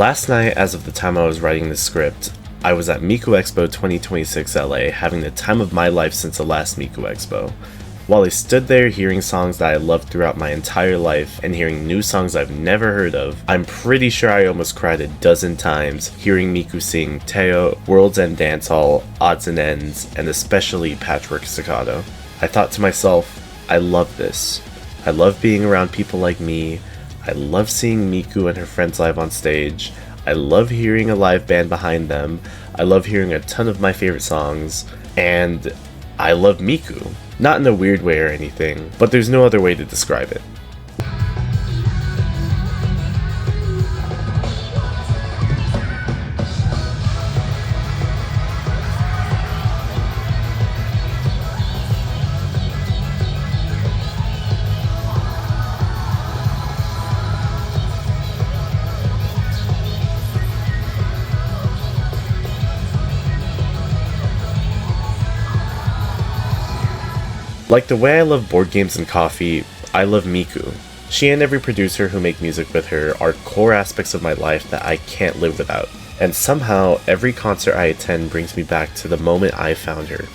Last night, as of the time I was writing this script, I was at Miku Expo 2026 LA, having the time of my life since the last Miku Expo. While I stood there hearing songs that I loved throughout my entire life and hearing new songs I've never heard of, I'm pretty sure I almost cried a dozen times hearing Miku sing Teo, World's End Dance Hall, Odds and Ends, and especially Patchwork Staccato. I thought to myself, I love this. I love being around people like me. I love seeing Miku and her friends live on stage. I love hearing a live band behind them. I love hearing a ton of my favorite songs. And I love Miku. Not in a weird way or anything, but there's no other way to describe it. Like the way I love board games and coffee, I love Miku. She and every producer who make music with her are core aspects of my life that I can't live without. And somehow, every concert I attend brings me back to the moment I found her.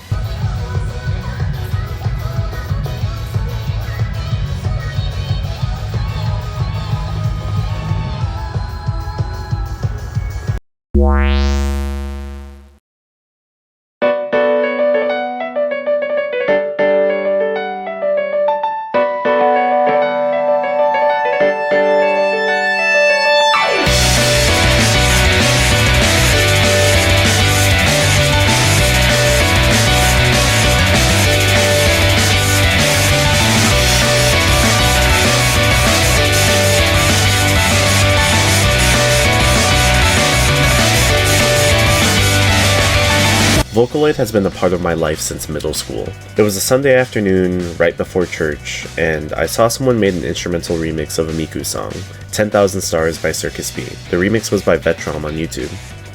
Vocaloid has been a part of my life since middle school. It was a Sunday afternoon right before church, and I saw someone made an instrumental remix of a Miku song, 10,000 Stars by Circus B. The remix was by Vetrom on YouTube.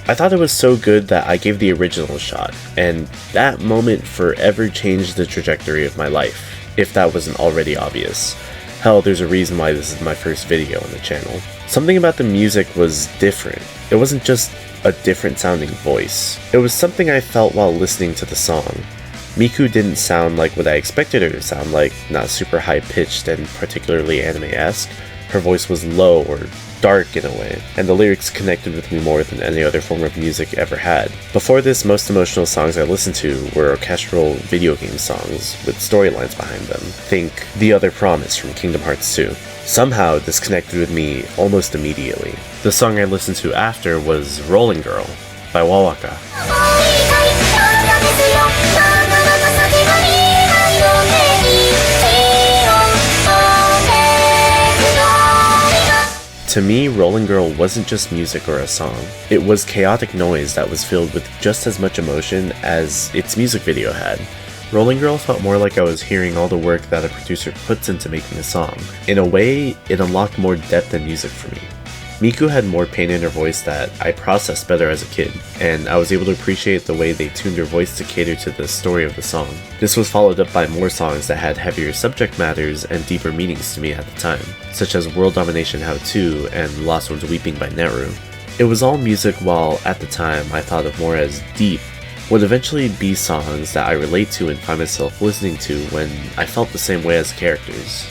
I thought it was so good that I gave the original a shot, and that moment forever changed the trajectory of my life, if that wasn't already obvious. Hell, there's a reason why this is my first video on the channel. Something about the music was different. It wasn't just a different sounding voice. It was something I felt while listening to the song. Miku didn't sound like what I expected her to sound like, not super high pitched and particularly anime-esque. Her voice was low or dark in a way, and the lyrics connected with me more than any other form of music ever had. Before this, most emotional songs I listened to were orchestral video game songs with storylines behind them. Think The Other Promise from Kingdom Hearts 2. Somehow, this connected with me almost immediately. The song I listened to after was Rolling Girl by Wawaka. To me, Rolling Girl wasn't just music or a song. It was chaotic noise that was filled with just as much emotion as its music video had. Rolling Girl felt more like I was hearing all the work that a producer puts into making a song. In a way, it unlocked more depth in music for me. Miku had more pain in her voice that I processed better as a kid, and I was able to appreciate the way they tuned her voice to cater to the story of the song. This was followed up by more songs that had heavier subject matters and deeper meanings to me at the time, such as World Domination How To and Lost One's Weeping by Neru. It was all music while, at the time, I thought of more as deep, would eventually be songs that I relate to and find myself listening to when I felt the same way as the characters.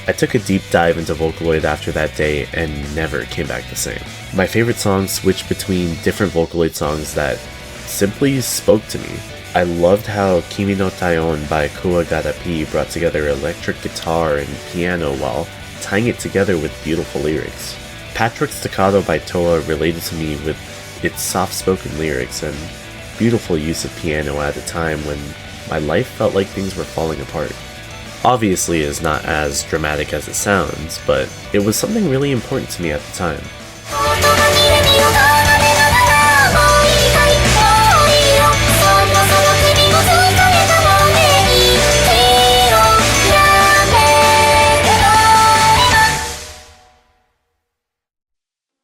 I took a deep dive into Vocaloid after that day and never came back the same. My favorite songs switched between different Vocaloid songs that simply spoke to me. I loved how Kimi no Taion by Kuwagarapi brought together electric guitar and piano while tying it together with beautiful lyrics. Patchwork Staccato by Toa related to me with its soft-spoken lyrics and beautiful use of piano at a time when my life felt like things were falling apart. Obviously, it's not as dramatic as it sounds, but it was something really important to me at the time.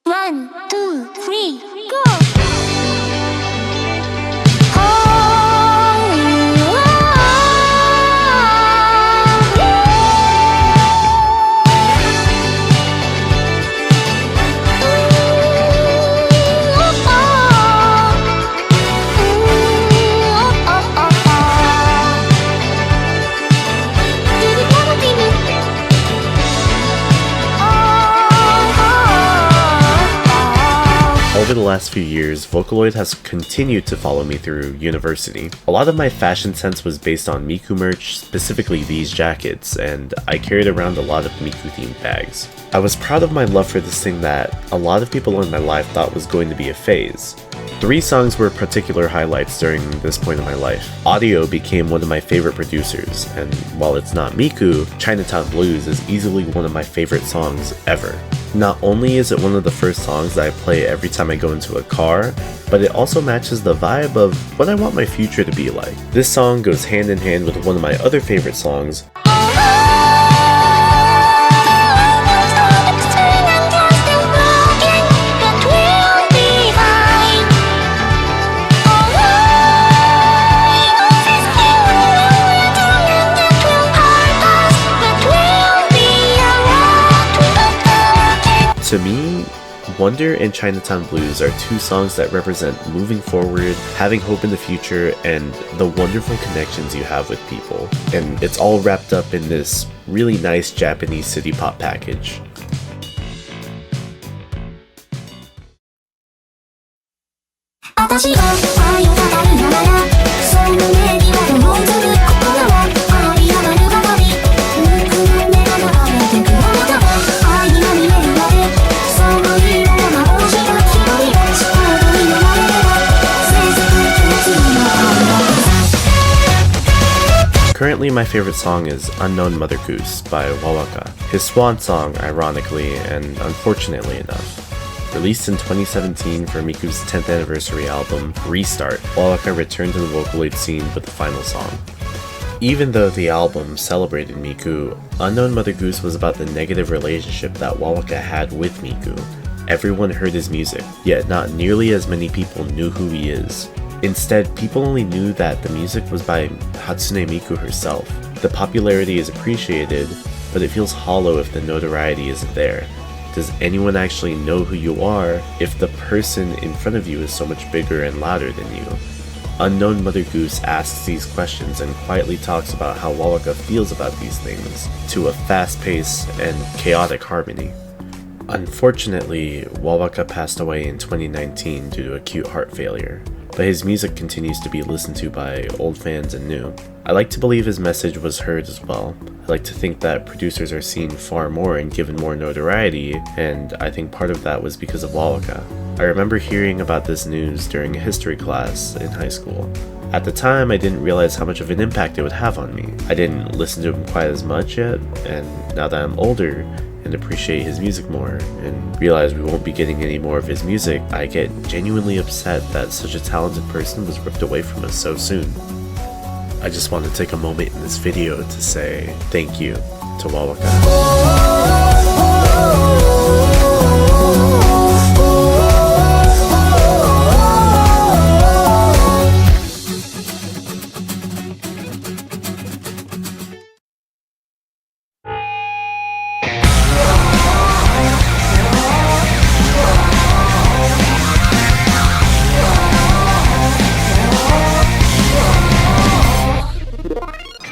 One, two, three, go! the last few years, Vocaloid has continued to follow me through university. A lot of my fashion sense was based on Miku merch, specifically these jackets, and I carried around a lot of Miku themed bags. I was proud of my love for this thing that a lot of people in my life thought was going to be a phase. 3 songs were particular highlights during this point in my life. Audio became one of my favorite producers, and while it's not Miku, Chinatown Blues is easily one of my favorite songs ever. Not only is it one of the first songs that I play every time I go into a car, but it also matches the vibe of what I want my future to be like. This song goes hand in hand with one of my other favorite songs, To me, Wonder and Chinatown Blues are 2 songs that represent moving forward, having hope in the future, and the wonderful connections you have with people. And it's all wrapped up in this really nice Japanese city pop package. Currently, my favorite song is Unknown Mother Goose by Wawaka, his swan song, ironically and unfortunately enough. Released in 2017 for Miku's 10th anniversary album, Restart, Wawaka returned to the Vocaloid scene with the final song. Even though the album celebrated Miku, Unknown Mother Goose was about the negative relationship that Wawaka had with Miku. Everyone heard his music, yet not nearly as many people knew who he is. Instead, people only knew that the music was by Hatsune Miku herself. The popularity is appreciated, but it feels hollow if the notoriety isn't there. Does anyone actually know who you are if the person in front of you is so much bigger and louder than you? Unknown Mother Goose asks these questions and quietly talks about how Wawaka feels about these things, to a fast pace and chaotic harmony. Unfortunately, Wawaka passed away in 2019 due to acute heart failure, but his music continues to be listened to by old fans and new. I like to believe his message was heard as well. I like to think that producers are seen far more and given more notoriety, and I think part of that was because of Wawaka. I remember hearing about this news during a history class in high school. At the time, I didn't realize how much of an impact it would have on me. I didn't listen to him quite as much yet, and now that I'm older and appreciate his music more and realize we won't be getting any more of his music, I get genuinely upset that such a talented person was ripped away from us so soon. I just want to take a moment in this video to say thank you to Wawaka.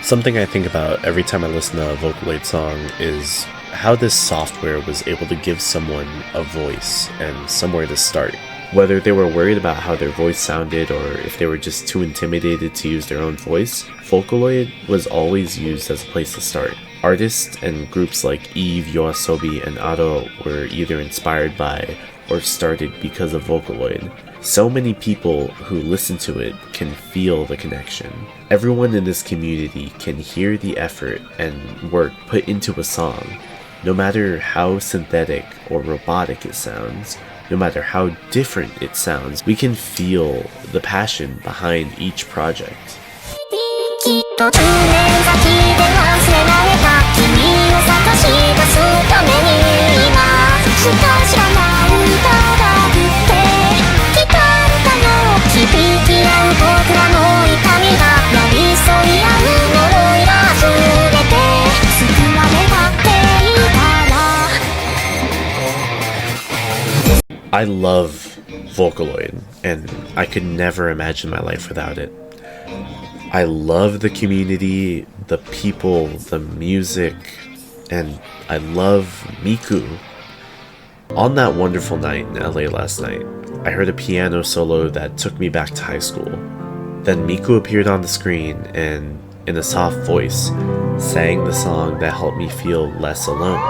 Something I think about every time I listen to a Vocaloid song is how this software was able to give someone a voice and somewhere to start. Whether they were worried about how their voice sounded or if they were just too intimidated to use their own voice, Vocaloid was always used as a place to start. Artists and groups like Eve, Yoasobi, and Ado were either inspired by or started because of Vocaloid. So many people who listen to it can feel the connection. Everyone in this community can hear the effort and work put into a song. No matter how synthetic or robotic it sounds, no matter how different it sounds, we can feel the passion behind each project. I love Vocaloid, and I could never imagine my life without it. I love the community, the people, the music, and I love Miku. On that wonderful night in LA last night, I heard a piano solo that took me back to high school. Then Miku appeared on the screen and, in a soft voice, sang the song that helped me feel less alone.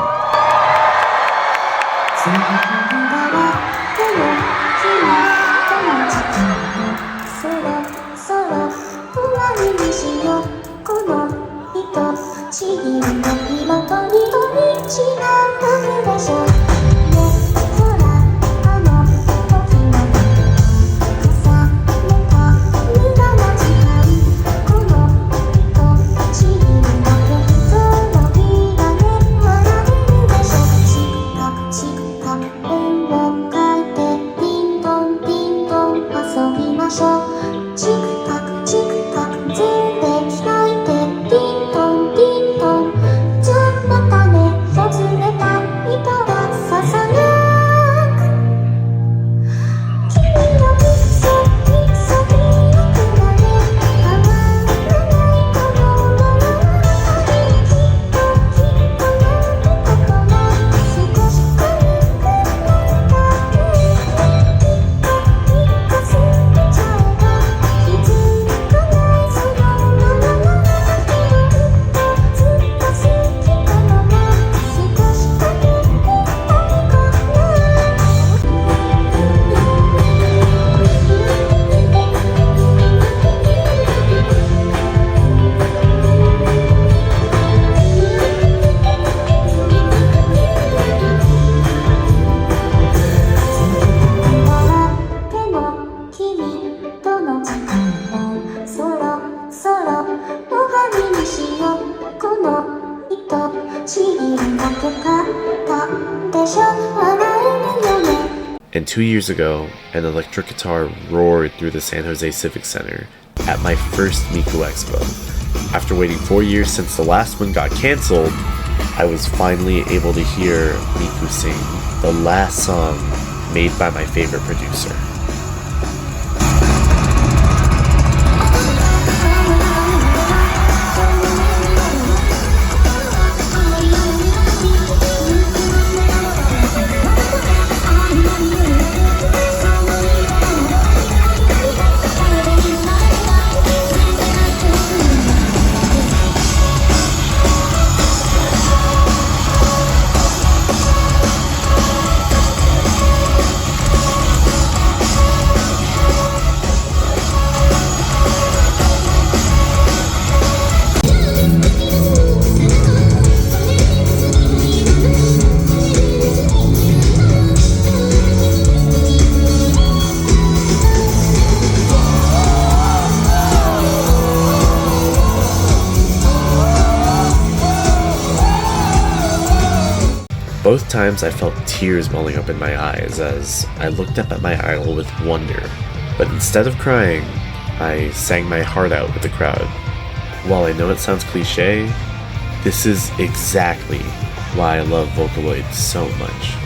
And 2 years ago, an electric guitar roared through the San Jose Civic Center at my first Miku Expo. After waiting 4 years since the last one got cancelled, I was finally able to hear Miku sing the last song made by my favorite producer. Both times I felt tears welling up in my eyes as I looked up at my idol with wonder, but instead of crying, I sang my heart out with the crowd. While I know it sounds cliche, this is exactly why I love Vocaloid so much.